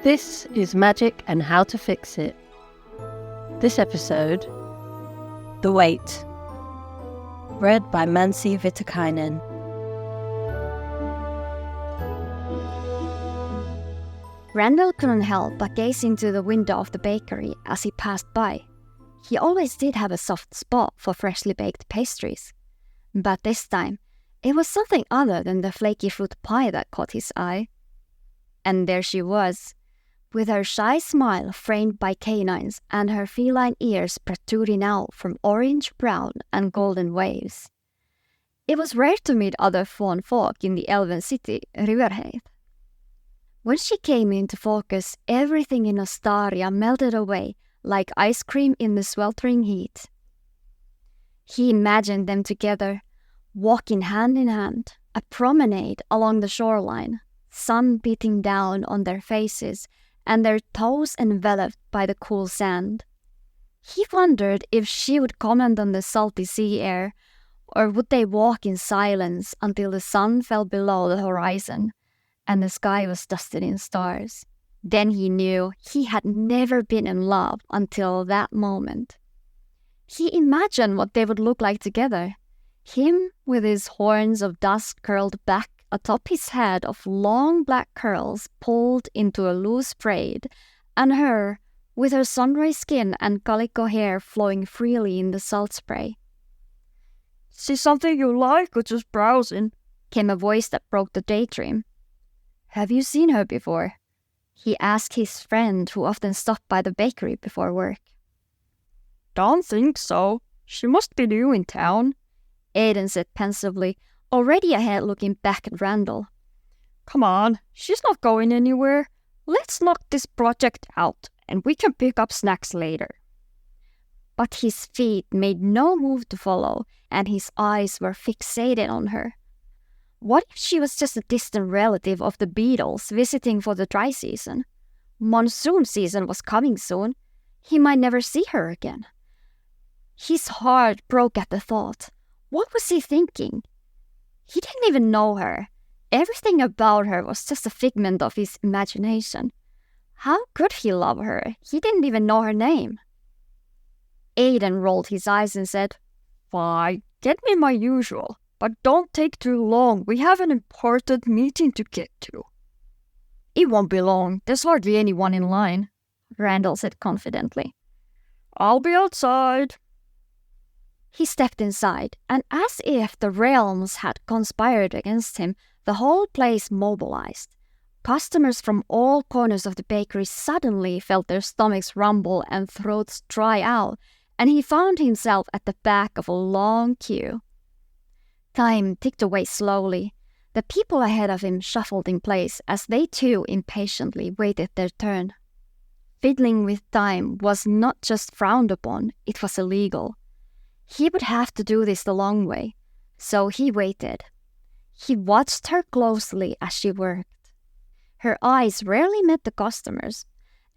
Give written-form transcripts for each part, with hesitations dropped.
This is Magic and How to Fix It. This episode, The Wait, read by Mansi Vitikainen. Randal couldn't help but gaze into the window of the bakery as he passed by. He always did have a soft spot for freshly baked pastries. But this time, it was something other than the flaky fruit pie that caught his eye. And there she was, with her shy smile framed by canines and her feline ears protruding out from orange, brown, and golden waves. It was rare to meet other fawn folk in the elven city, Riverheath. When she came into focus, everything in Astaria melted away like ice cream in the sweltering heat. He imagined them together, walking hand in hand, a promenade along the shoreline, sun beating down on their faces and their toes enveloped by the cool sand. He wondered if she would comment on the salty sea air, or would they walk in silence until the sun fell below the horizon and the sky was dusted in stars. Then he knew he had never been in love until that moment. He imagined what they would look like together. Him with his horns of dust curled back atop his head of long black curls pulled into a loose braid, and her with her sunray skin and calico hair flowing freely in the salt spray. "See something you like or just browsing?" came a voice that broke the daydream. "Have you seen her before?" he asked his friend who often stopped by the bakery before work. "Don't think so. She must be new in town," Aiden said pensively, already ahead looking back at Randal. "Come on, she's not going anywhere. Let's knock this project out, and we can pick up snacks later." But his feet made no move to follow, and his eyes were fixated on her. What if she was just a distant relative of the beetles visiting for the dry season? Monsoon season was coming soon. He might never see her again. His heart broke at the thought. What was he thinking? He didn't even know her. Everything about her was just a figment of his imagination. How could he love her? He didn't even know her name. Aiden rolled his eyes and said, "Fine, get me my usual, but don't take too long. We have an important meeting to get to." "It won't be long. There's hardly anyone in line," Randal said confidently. "I'll be outside." He stepped inside, and as if the realms had conspired against him, the whole place mobilized. Customers from all corners of the bakery suddenly felt their stomachs rumble and throats dry out, and he found himself at the back of a long queue. Time ticked away slowly. The people ahead of him shuffled in place as they too impatiently waited their turn. Fiddling with time was not just frowned upon, it was illegal. He would have to do this the long way, so he waited. He watched her closely as she worked. Her eyes rarely met the customers,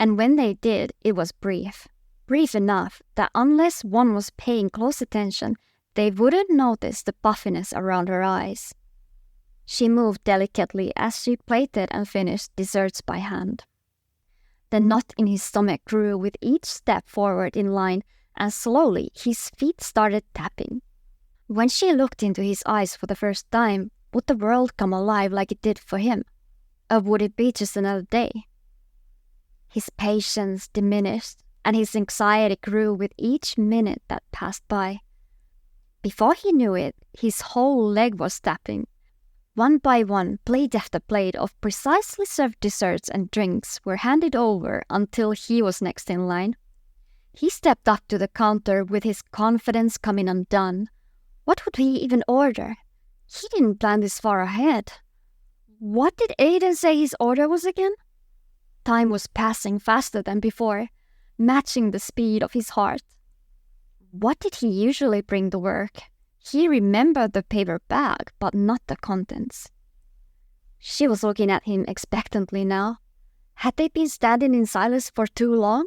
and when they did, it was brief. Brief enough that unless one was paying close attention, they wouldn't notice the puffiness around her eyes. She moved delicately as she plated and finished desserts by hand. The knot in his stomach grew with each step forward in line, and slowly his feet started tapping. When she looked into his eyes for the first time, would the world come alive like it did for him? Or would it be just another day? His patience diminished, and his anxiety grew with each minute that passed by. Before he knew it, his whole leg was tapping. One by one, plate after plate of precisely served desserts and drinks were handed over until he was next in line. He stepped up to the counter with his confidence coming undone. What would he even order? He didn't plan this far ahead. What did Aiden say his order was again? Time was passing faster than before, matching the speed of his heart. What did he usually bring to work? He remembered the paper bag, but not the contents. She was looking at him expectantly now. Had they been standing in silence for too long?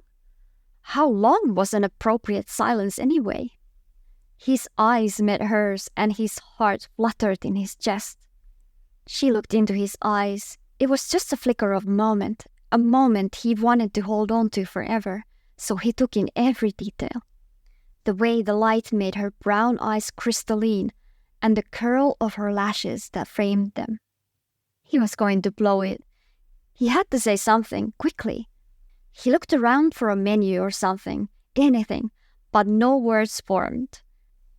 How long was an appropriate silence anyway? His eyes met hers, and his heart fluttered in his chest. She looked into his eyes. It was just a flicker of a moment, a moment he wanted to hold on to forever, so he took in every detail. The way the light made her brown eyes crystalline, and the curl of her lashes that framed them. He was going to blow it. He had to say something, quickly. He looked around for a menu or something, anything, but no words formed.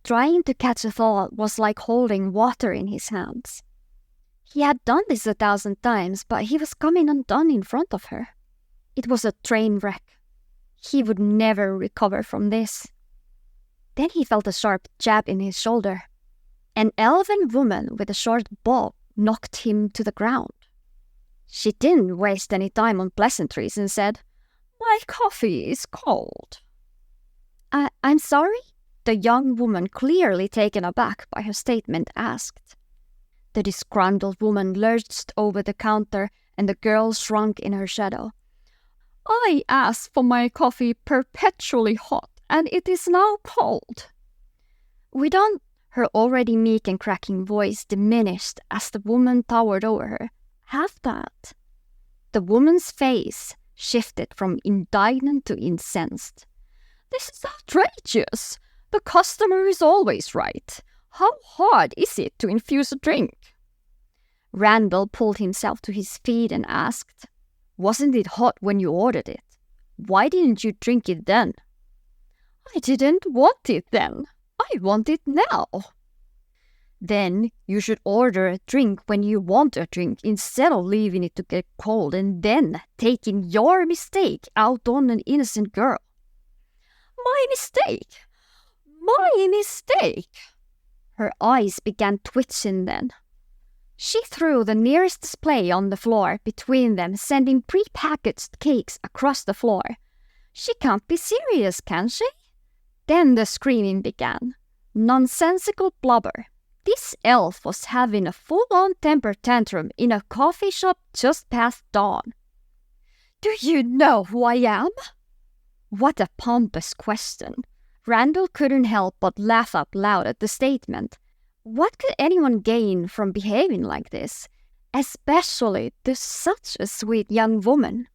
Trying to catch a thought was like holding water in his hands. He had done this 1,000 times, but he was coming undone in front of her. It was a train wreck. He would never recover from this. Then he felt a sharp jab in his shoulder. An elven woman with a short bob knocked him to the ground. She didn't waste any time on pleasantries and said, "My coffee is cold." I'm sorry?" The young woman, clearly taken aback by her statement, asked. The disgruntled woman lurched over the counter and the girl shrunk in her shadow. "I asked for my coffee perpetually hot, and it is now cold." "We don't..." Her already meek and cracking voice diminished as the woman towered over her. "Have that." The woman's face shifted from indignant to incensed. "This is outrageous. The customer is always right. How hard is it to infuse a drink?" Randal pulled himself to his feet and asked, "Wasn't it hot when you ordered it? Why didn't you drink it then?" "I didn't want it then. I want it now." "Then you should order a drink when you want a drink instead of leaving it to get cold and then taking your mistake out on an innocent girl." My mistake! My mistake! Her eyes began twitching then. She threw the nearest display on the floor between them, sending pre-packaged cakes across the floor. She can't be serious, can she? Then the screaming began. Nonsensical blubber. This elf was having a full-on temper tantrum in a coffee shop just past dawn. "Do you know who I am?" What a pompous question. Randal couldn't help but laugh out loud at the statement. What could anyone gain from behaving like this, especially to such a sweet young woman?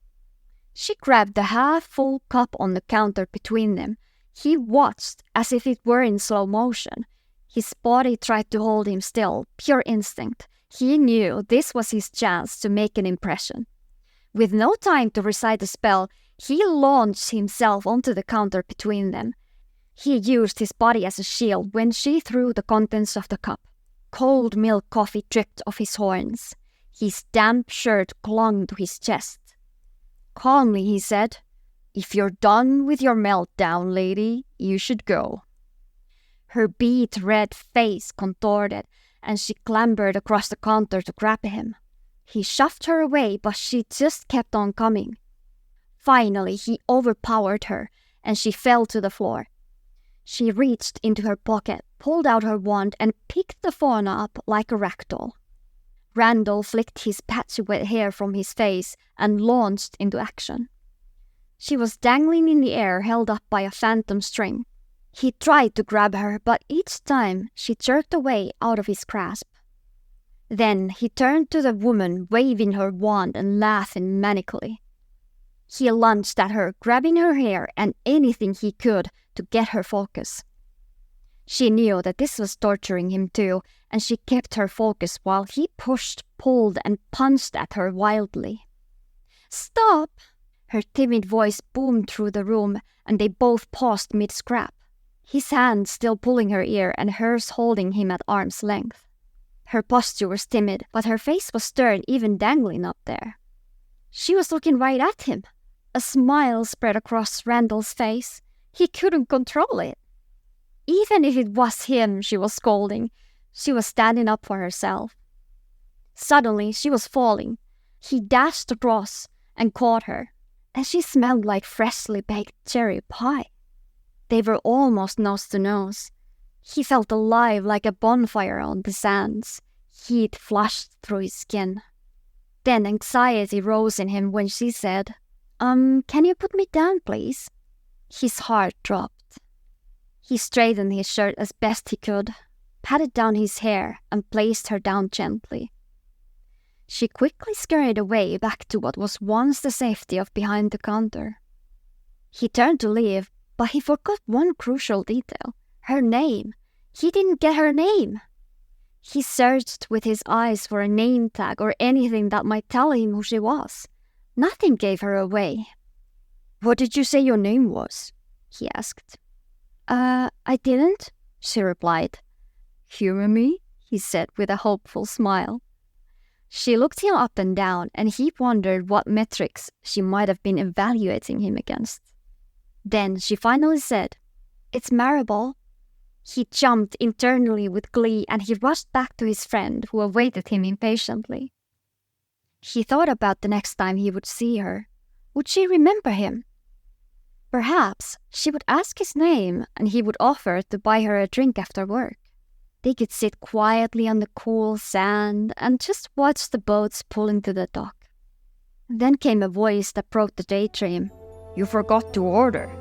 She grabbed the half-full cup on the counter between them. He watched as if it were in slow motion. His body tried to hold him still, pure instinct. He knew this was his chance to make an impression. With no time to recite a spell, he launched himself onto the counter between them. He used his body as a shield when she threw the contents of the cup. Cold milk coffee dripped off his horns. His damp shirt clung to his chest. Calmly he said, "If you're done with your meltdown, lady, you should go." Her beet-red face contorted, and she clambered across the counter to grab him. He shoved her away, but she just kept on coming. Finally, he overpowered her, and she fell to the floor. She reached into her pocket, pulled out her wand, and picked the fauna up like a ragdoll. Randal flicked his patchy wet hair from his face and launched into action. She was dangling in the air, held up by a phantom string. He tried to grab her, but each time she jerked away out of his grasp. Then he turned to the woman, waving her wand and laughing manically. He lunged at her, grabbing her hair and anything he could to get her focus. She knew that this was torturing him too, and she kept her focus while he pushed, pulled, and punched at her wildly. "Stop!" Her timid voice boomed through the room, and they both paused mid-scrap. His hand still pulling her ear and hers holding him at arm's length. Her posture was timid, but her face was stern, even dangling up there. She was looking right at him. A smile spread across Randal's face. He couldn't control it. Even if it was him she was scolding, she was standing up for herself. Suddenly she was falling. He dashed across and caught her, and she smelled like freshly baked cherry pie. They were almost nose to nose. He felt alive like a bonfire on the sands. Heat flushed through his skin. Then anxiety rose in him when she said, "Can you put me down, please?" His heart dropped. He straightened his shirt as best he could, patted down his hair, and placed her down gently. She quickly scurried away back to what was once the safety of behind the counter. He turned to leave, but he forgot one crucial detail. Her name. He didn't get her name. He searched with his eyes for a name tag or anything that might tell him who she was. Nothing gave her away. What did you say your name was? He asked. I didn't, she replied. Humor me? He said with a hopeful smile. She looked him up and down, and he wondered what metrics she might have been evaluating him against. Then she finally said, "It's Maribel." He jumped internally with glee, and he rushed back to his friend, who awaited him impatiently. He thought about the next time he would see her. Would she remember him? Perhaps she would ask his name, and he would offer to buy her a drink after work. They could sit quietly on the cool sand and just watch the boats pull into the dock. Then came a voice that broke the daydream. You forgot to order.